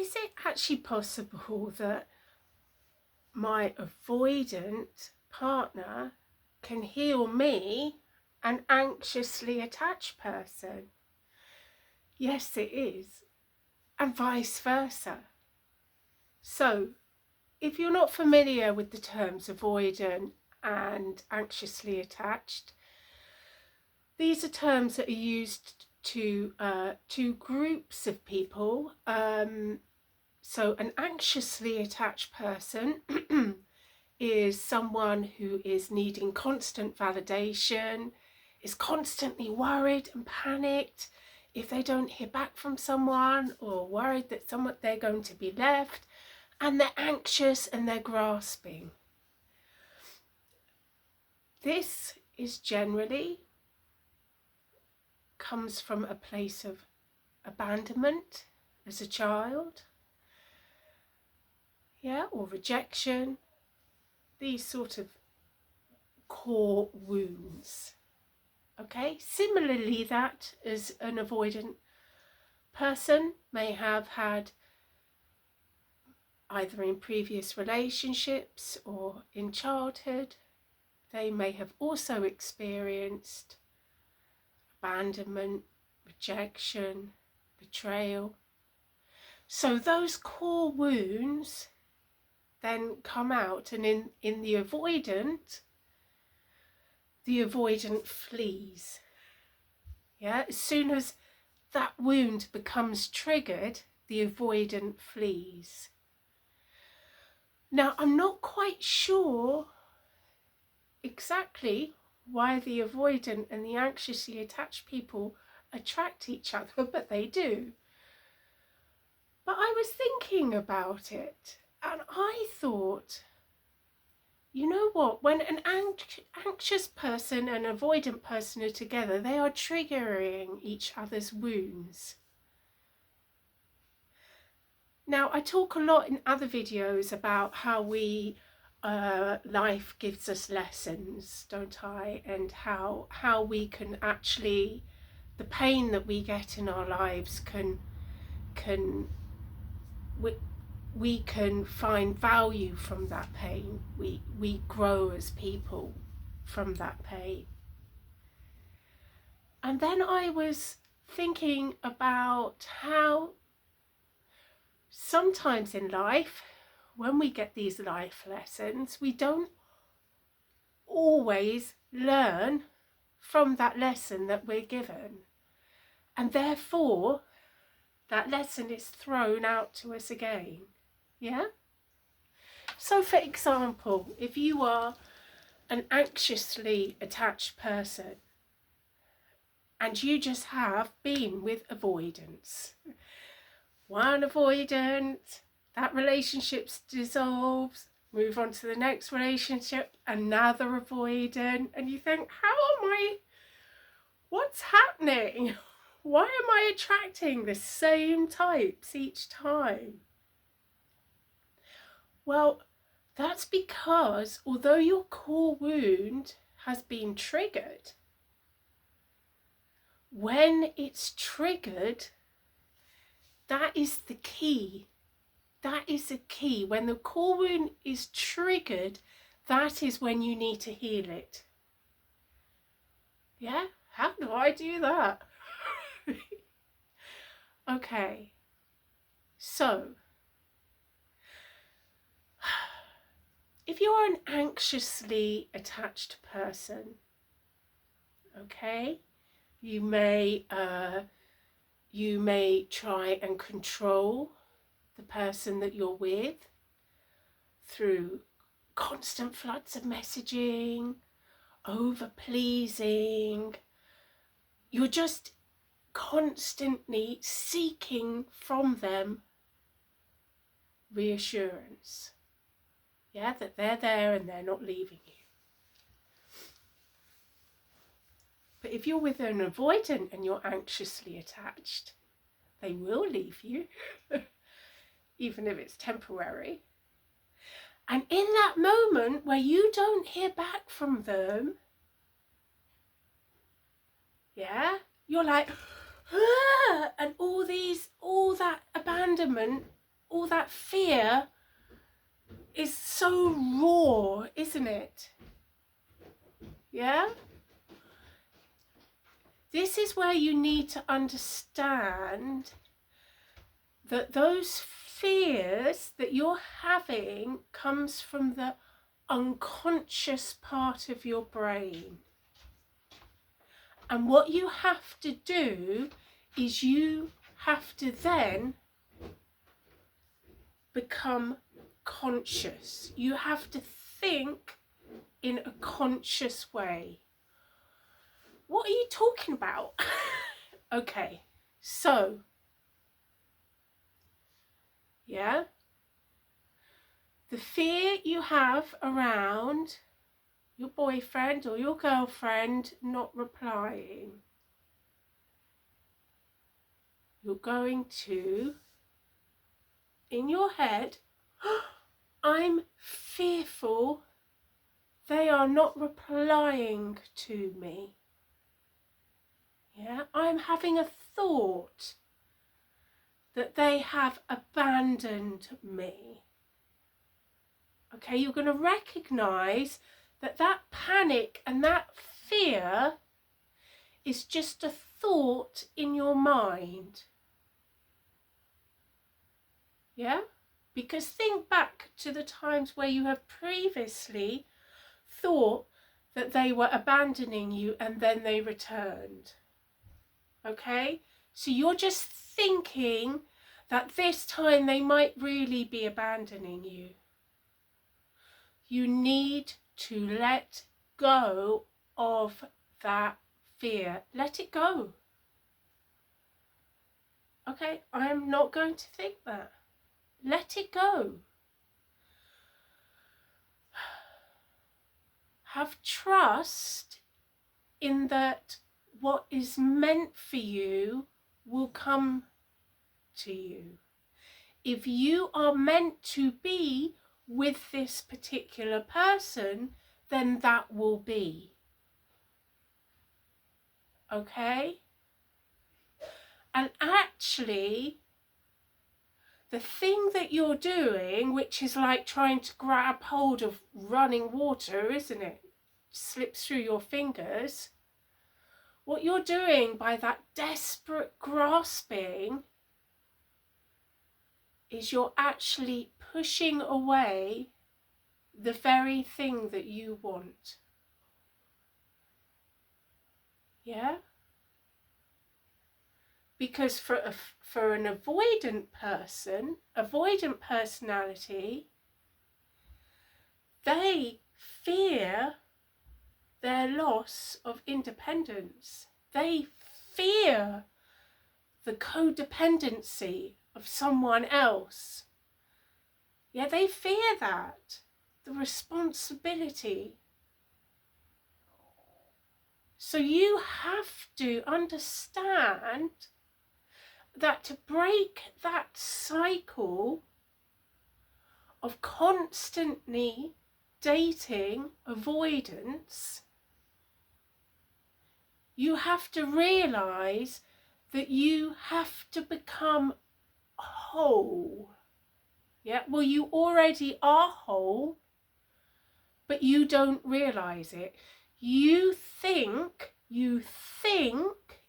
is it actually possible that my avoidant partner can heal me, an anxiously attached person? Yes, it is, and vice versa. So, if you're not familiar with the terms avoidant and anxiously attached, these are terms that are used to groups of people. So an anxiously attached person is someone who is needing constant validation, is constantly worried and panicked if they don't hear back from someone, or worried that they're going to be left, and they're anxious and they're grasping. This is generally comes from a place of abandonment as a child, or rejection, these sort of core wounds. Okay, similarly, that as an avoidant person may have had either in previous relationships or in childhood, they may have also experienced abandonment, rejection, betrayal. So those core wounds then come out, and in the avoidant flees. As soon as that wound becomes triggered, the avoidant flees. Now, I'm not quite sure exactly why the avoidant and the anxiously attached people attract each other, but they do. But I was thinking about it, and I thought, you know what, when an anxious person and avoidant person are together, they are triggering each other's wounds. Now, I talk a lot in other videos about how life gives us lessons, don't I? And how we can actually, the pain that we get in our lives we can find value from that pain. We grow as people from that pain. And then I was thinking about how sometimes in life, when we get these life lessons, we don't always learn from that lesson that we're given. And therefore, that lesson is thrown out to us again. Yeah? So for example, if you are an anxiously attached person and you just have been with avoidance, one avoidant, that relationship dissolves, move on to the next relationship, another avoidant, and you think, what's happening? Why am I attracting the same types each time? Well, that's because although your core wound has been triggered, when it's triggered, that is the key. That is the key. When the core wound is triggered, that is when you need to heal it. Yeah? How do I do that? Okay. So, if you're an anxiously attached person, okay, you may try and control the person that you're with through constant floods of messaging, over-pleasing. You're just constantly seeking from them reassurance. Yeah, that they're there and they're not leaving you. But if you're with an avoidant and you're anxiously attached, they will leave you, even if it's temporary. And in that moment where you don't hear back from them, you're like, and all that abandonment all that fear is so raw, isn't it? Yeah? This is where you need to understand that those fears that you're having comes from the unconscious part of your brain. And what you have to do is you have to then become conscious. You have to think in a conscious way. What are you talking about? Okay, so, yeah, the fear you have around your boyfriend or your girlfriend not replying, you're going to, in your head, I'm fearful they are not replying to me. Yeah, I'm having a thought that they have abandoned me. Okay, you're going to recognize that that panic and that fear is just a thought in your mind. Yeah? Because think back to the times where you have previously thought that they were abandoning you and then they returned. Okay? So you're just thinking that this time they might really be abandoning you. You need to let go of that fear. Let it go. Okay? I'm not going to think that. Let it go. Have trust in that what is meant for you will come to you. If you are meant to be with this particular person, then that will be. Okay? And actually, the thing that you're doing, which is like trying to grab hold of running water, isn't it? Slips through your fingers. What you're doing by that desperate grasping is you're actually pushing away the very thing that you want. Yeah? Because for an avoidant person, avoidant personality, they fear their loss of independence. They fear the codependency of someone else. Yeah, they fear that. The responsibility. So you have to understand that to break that cycle of constantly dating avoidance, you have to realize that you have to become whole. Yeah, well, you already are whole, but you don't realize it. You think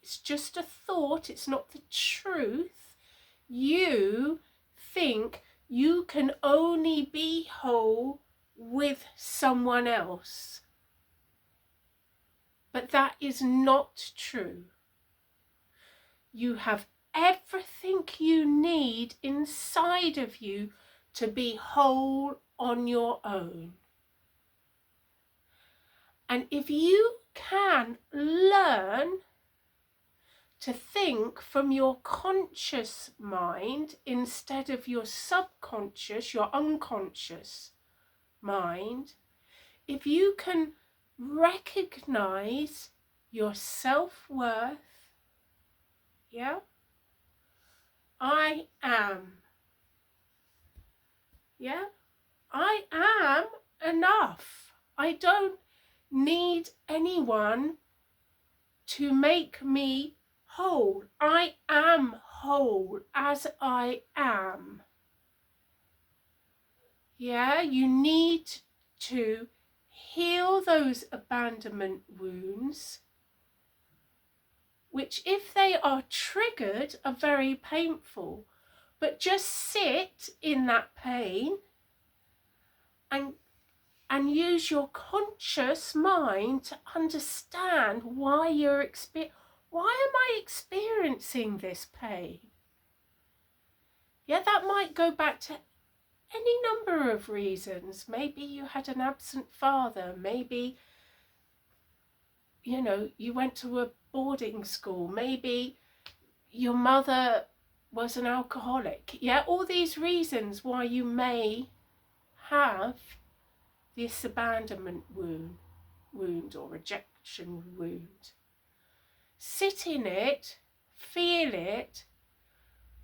it's just a thought, it's not the truth. You think you can only be whole with someone else. But that is not true. You have everything you need inside of you to be whole on your own. And if you can learn to think from your conscious mind instead of your subconscious, your unconscious mind, if you can recognize your self-worth, yeah, I am, yeah, I am enough. I don't need anyone to make me whole. I am whole as I am. Yeah, you need to heal those abandonment wounds, which if they are triggered are very painful. But just sit in that pain and use your conscious mind to understand why why am I experiencing this pain? Yeah, that might go back to any number of reasons. Maybe you had an absent father. Maybe, you went to a boarding school. Maybe your mother was an alcoholic. Yeah, all these reasons why you may have this abandonment wound or rejection wound. Sit in it, feel it,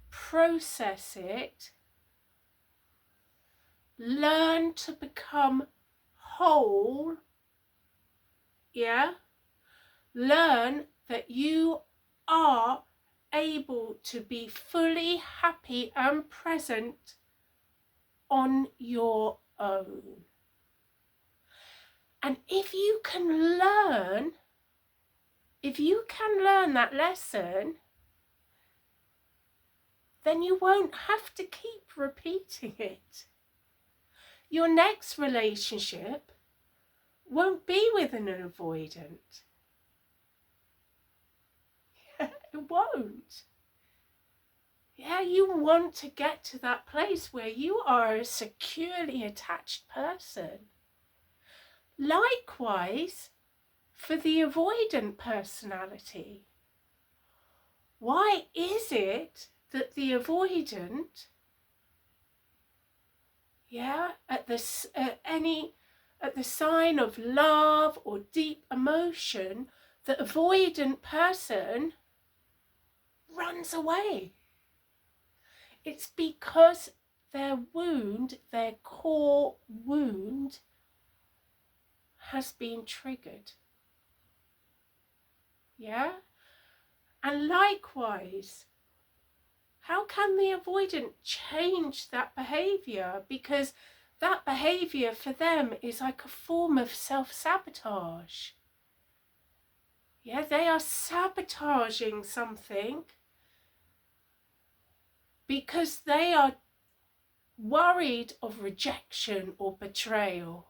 process it, learn to become whole. Yeah, learn that you are able to be fully happy and present on your own. And if you can learn that lesson, then you won't have to keep repeating it. Your next relationship won't be with an avoidant. It won't. Yeah, you want to get to that place where you are a securely attached person. Likewise, for the avoidant personality. Why is it that the avoidant, at the sign of love or deep emotion, the avoidant person runs away? It's because their wound, their core wound, has been triggered. Yeah? And likewise, how can the avoidant change that behaviour? Because that behaviour for them is like a form of self-sabotage. Yeah, they are sabotaging something because they are worried of rejection or betrayal.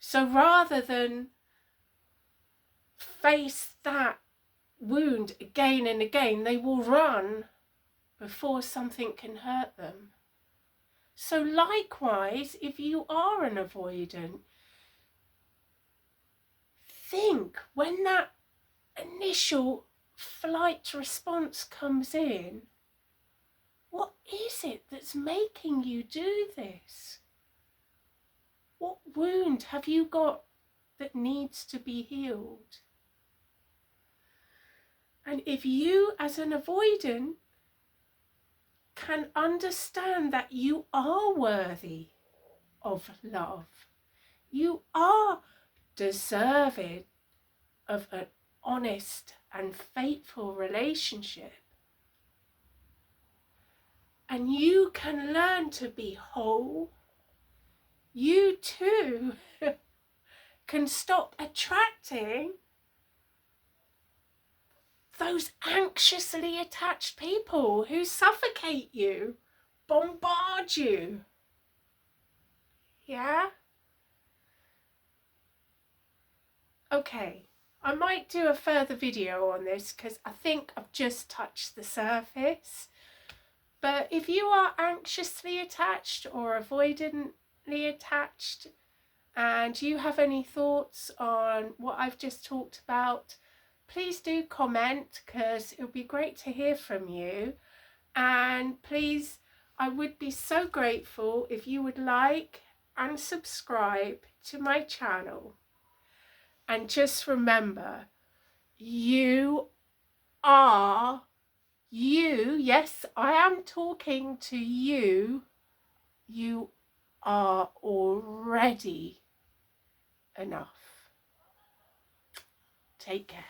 So rather than face that wound again and again, they will run before something can hurt them. So likewise, if you are an avoidant, think when that initial flight response comes in, what is it that's making you do this? What wound have you got that needs to be healed? And if you as an avoidant can understand that you are worthy of love, you are deserving of an honest and faithful relationship, and you can learn to be whole, you too can stop attracting those anxiously attached people who suffocate you, bombard you. Yeah? Okay, I might do a further video on this because I think I've just touched the surface. But if you are anxiously attached or avoidantly attached and you have any thoughts on what I've just talked about, please do comment because it would be great to hear from you. And please, I would be so grateful if you would like and subscribe to my channel. And just remember, you are you. Yes, I am talking to you. You are already enough. Take care.